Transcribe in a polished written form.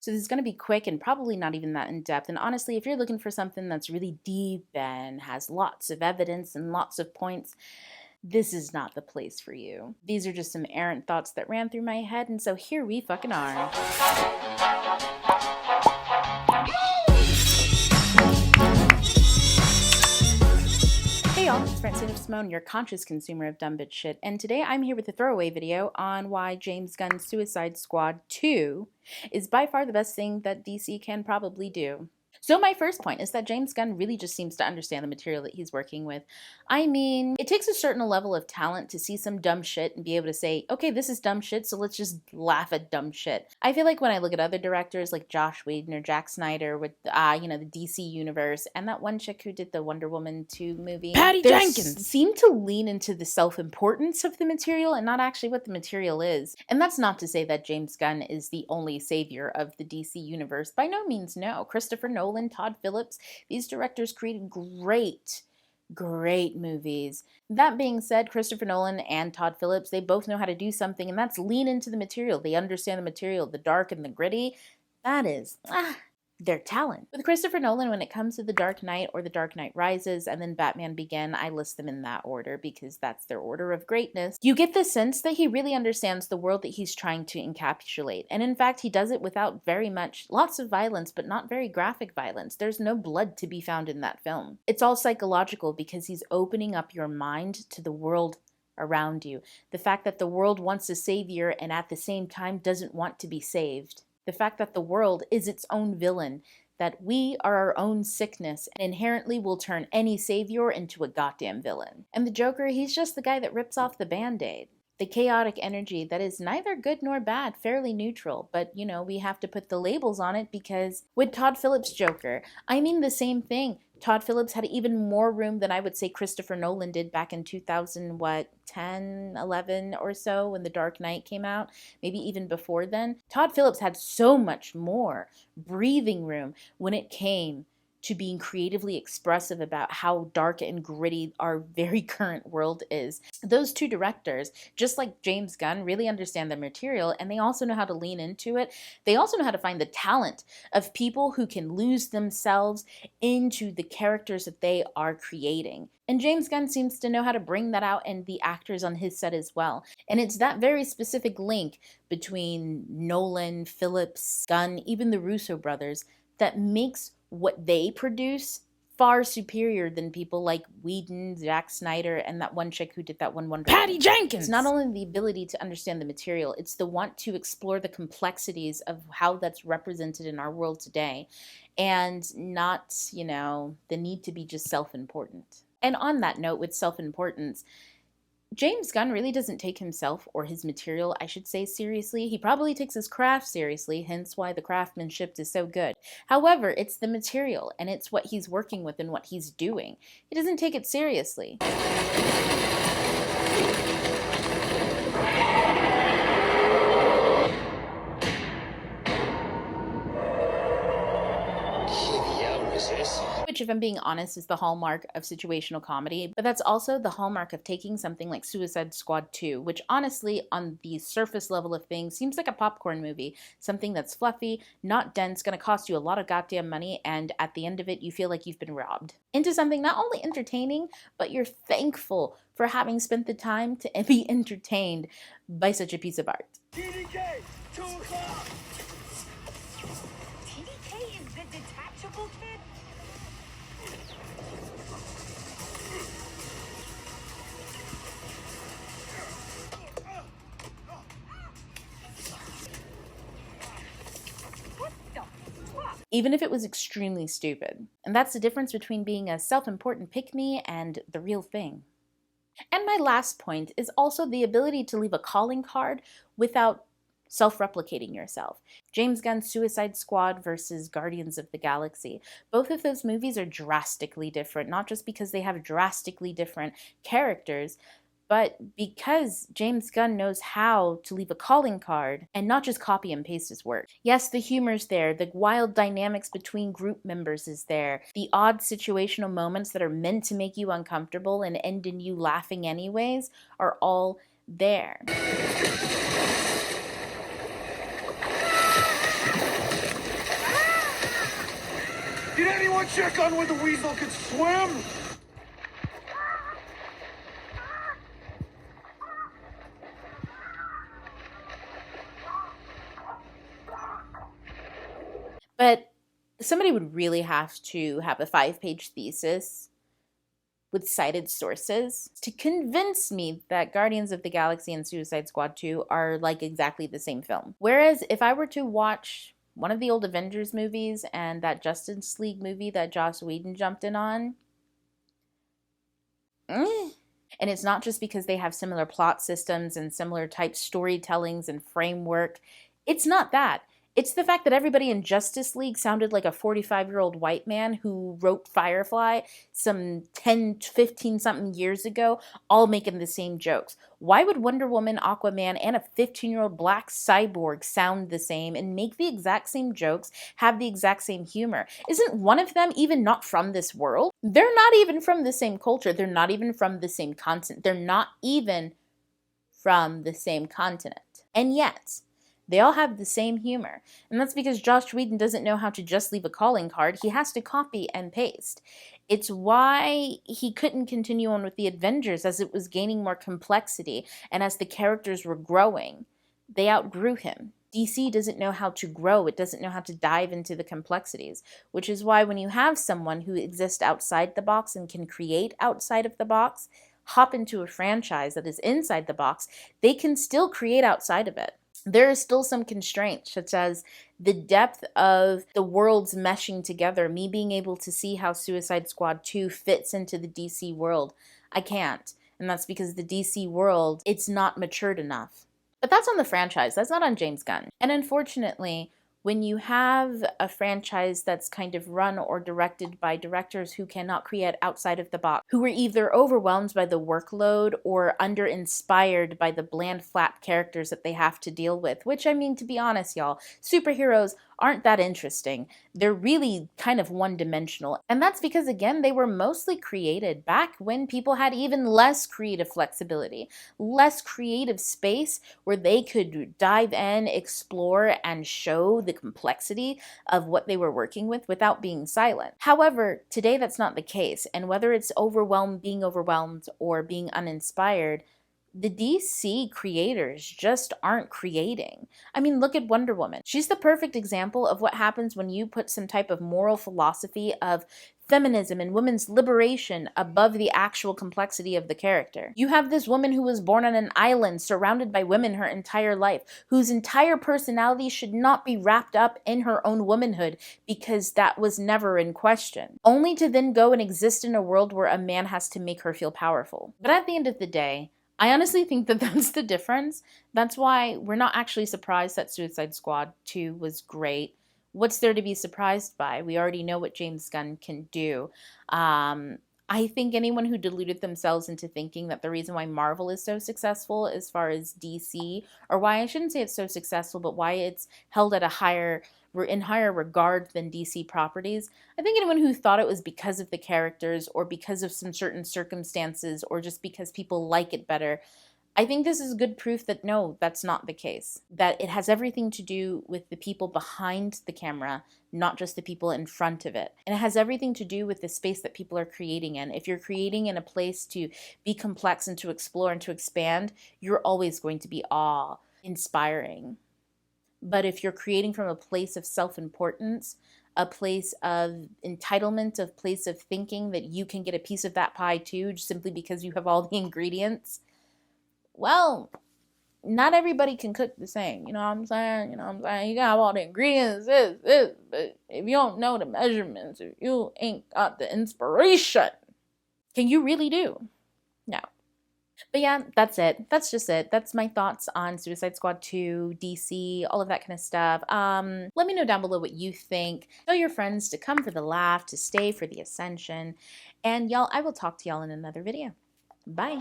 So this is going to be quick and probably not even that in depth. And honestly, if you're looking for something that's really deep and has lots of evidence and lots of points, this is not the place for you. These are just some errant thoughts that ran through my head, and so here we fucking are. Hey y'all, it's Francine of Simone, your conscious consumer of dumb bitch shit, and today I'm here with a throwaway video on why James Gunn's Suicide Squad 2 is by far the best thing that DC can probably do. So my first point is that James Gunn really just seems to understand the material that he's working with. I mean, it takes a certain level of talent to see some dumb shit and be able to say, okay, this is dumb shit, so let's just laugh at dumb shit. I feel like when I look at other directors like Joss Whedon or Zack Snyder with, the DC universe, and that one chick who did the Wonder Woman 2 movie, Patty Jenkins, seem to lean into the self-importance of the material and not actually what the material is. And that's not to say that James Gunn is the only savior of the DC universe. By no means, no. Christopher Nolan, Todd Phillips, these directors created great movies. That being said, Christopher Nolan and Todd Phillips, they both know how to do something, and that's lean into the material. They understand the material, the dark and the gritty. That is their talent. With Christopher Nolan, when it comes to The Dark Knight or The Dark Knight Rises and then Batman Begins, I list them in that order because that's their order of greatness. You get the sense that he really understands the world that he's trying to encapsulate. And in fact, he does it without very much, lots of violence, but not very graphic violence. There's no blood to be found in that film. It's all psychological because he's opening up your mind to the world around you. The fact that the world wants a savior and at the same time doesn't want to be saved. The fact that the world is its own villain, that we are our own sickness and inherently will turn any savior into a goddamn villain. And the Joker, he's just the guy that rips off the Band-Aid. The chaotic energy that is neither good nor bad, fairly neutral, but we have to put the labels on it because with Todd Phillips' Joker, I mean the same thing. Todd Phillips had even more room than I would say Christopher Nolan did back in 2010, 11 or so when The Dark Knight came out, maybe even before then. Todd Phillips had so much more breathing room when it came to being creatively expressive about how dark and gritty our very current world is. Those two directors, just like James Gunn, really understand the material, and they also know how to lean into it. They also know how to find the talent of people who can lose themselves into the characters that they are creating. And James Gunn seems to know how to bring that out in the actors on his set as well. And it's that very specific link between Nolan, Phillips, Gunn, even the Russo brothers that makes what they produce far superior than people like Whedon, Zack Snyder, and that one chick who did that one Wonder Woman. Patty Jenkins. It's not only the ability to understand the material, it's the want to explore the complexities of how that's represented in our world today, and not, the need to be just self-important. And on that note, with self-importance, James Gunn really doesn't take himself, or his material, I should say, seriously. He probably takes his craft seriously, hence why the craftsmanship is so good. However, it's the material, and it's what he's working with and what he's doing. He doesn't take it seriously. Which, if I'm being honest, is the hallmark of situational comedy, but that's also the hallmark of taking something like Suicide Squad 2, which honestly, on the surface level of things, seems like a popcorn movie. Something that's fluffy, not dense, gonna cost you a lot of goddamn money, and at the end of it, you feel like you've been robbed. Into something not only entertaining, but you're thankful for having spent the time to be entertained by such a piece of art. TDK, 2 o'clock! TDK is the detachable kid? What the fuck? Even if it was extremely stupid. And that's the difference between being a self-important pick-me and the real thing. And my last point is also the ability to leave a calling card without self-replicating yourself. James Gunn's Suicide Squad versus Guardians of the Galaxy. Both of those movies are drastically different, not just because they have drastically different characters, but because James Gunn knows how to leave a calling card and not just copy and paste his work. Yes, the humor's there, the wild dynamics between group members is there, the odd situational moments that are meant to make you uncomfortable and end in you laughing anyways are all there. wanna check on when the weasel could swim? But somebody would really have to have a 5-page thesis with cited sources to convince me that Guardians of the Galaxy and Suicide Squad 2 are like exactly the same film. Whereas if I were to watch one of the old Avengers movies and that Justice League movie that Joss Whedon jumped in on, and it's not just because they have similar plot systems and similar type storytellings and framework. It's not that. It's the fact that everybody in Justice League sounded like a 45-year-old white man who wrote Firefly some 10, 15-something years ago, all making the same jokes. Why would Wonder Woman, Aquaman, and a 15-year-old black cyborg sound the same and make the exact same jokes, have the exact same humor? Isn't one of them even not from this world? They're not even from the same culture. They're not even from the same continent. They're not even from the same continent. And yet, they all have the same humor. And that's because Joss Whedon doesn't know how to just leave a calling card. He has to copy and paste. It's why he couldn't continue on with the Avengers as it was gaining more complexity and as the characters were growing. They outgrew him. DC doesn't know how to grow. It doesn't know how to dive into the complexities, which is why when you have someone who exists outside the box and can create outside of the box, hop into a franchise that is inside the box, they can still create outside of it. There is still some constraints, such as the depth of the worlds meshing together, me being able to see how Suicide Squad 2 fits into the DC world. I can't. And that's because the DC world, it's not matured enough. But that's on the franchise. That's not on James Gunn. And unfortunately, when you have a franchise that's kind of run or directed by directors who cannot create outside of the box, who are either overwhelmed by the workload or under-inspired by the bland, flat characters that they have to deal with, which, I mean, to be honest, y'all, superheroes aren't that interesting. They're really kind of one-dimensional. And that's because, again, they were mostly created back when people had even less creative flexibility, less creative space where they could dive in, explore, and show the complexity of what they were working with without being silent. However, today that's not the case, and whether it's being overwhelmed, or being uninspired, the DC creators just aren't creating. I mean, look at Wonder Woman. She's the perfect example of what happens when you put some type of moral philosophy of feminism and women's liberation above the actual complexity of the character. You have this woman who was born on an island surrounded by women her entire life, whose entire personality should not be wrapped up in her own womanhood because that was never in question, only to then go and exist in a world where a man has to make her feel powerful. But at the end of the day, I honestly think that that's the difference. That's why we're not actually surprised that Suicide Squad 2 was great. What's there to be surprised by? We already know what James Gunn can do. I think anyone who deluded themselves into thinking that the reason why Marvel is so successful as far as DC, or why I shouldn't say it's so successful, but why it's held at in higher regard than DC properties, I think anyone who thought it was because of the characters or because of some certain circumstances or just because people like it better, I think this is good proof that no, that's not the case. That it has everything to do with the people behind the camera, not just the people in front of it. And it has everything to do with the space that people are creating in. If you're creating in a place to be complex and to explore and to expand, you're always going to be awe-inspiring. But if you're creating from a place of self-importance, a place of entitlement, a place of thinking that you can get a piece of that pie too, just simply because you have all the ingredients, well, not everybody can cook the same. You know what I'm saying? You know what I'm saying? You gotta have all the ingredients, but if you don't know the measurements, if you ain't got the inspiration, can you really do? No. But yeah, that's it. That's just it. That's my thoughts on Suicide Squad 2, DC, all of that kind of stuff. Let me know down below what you think. Tell your friends to come for the laugh, to stay for the Ascension. And y'all, I will talk to y'all in another video. Bye.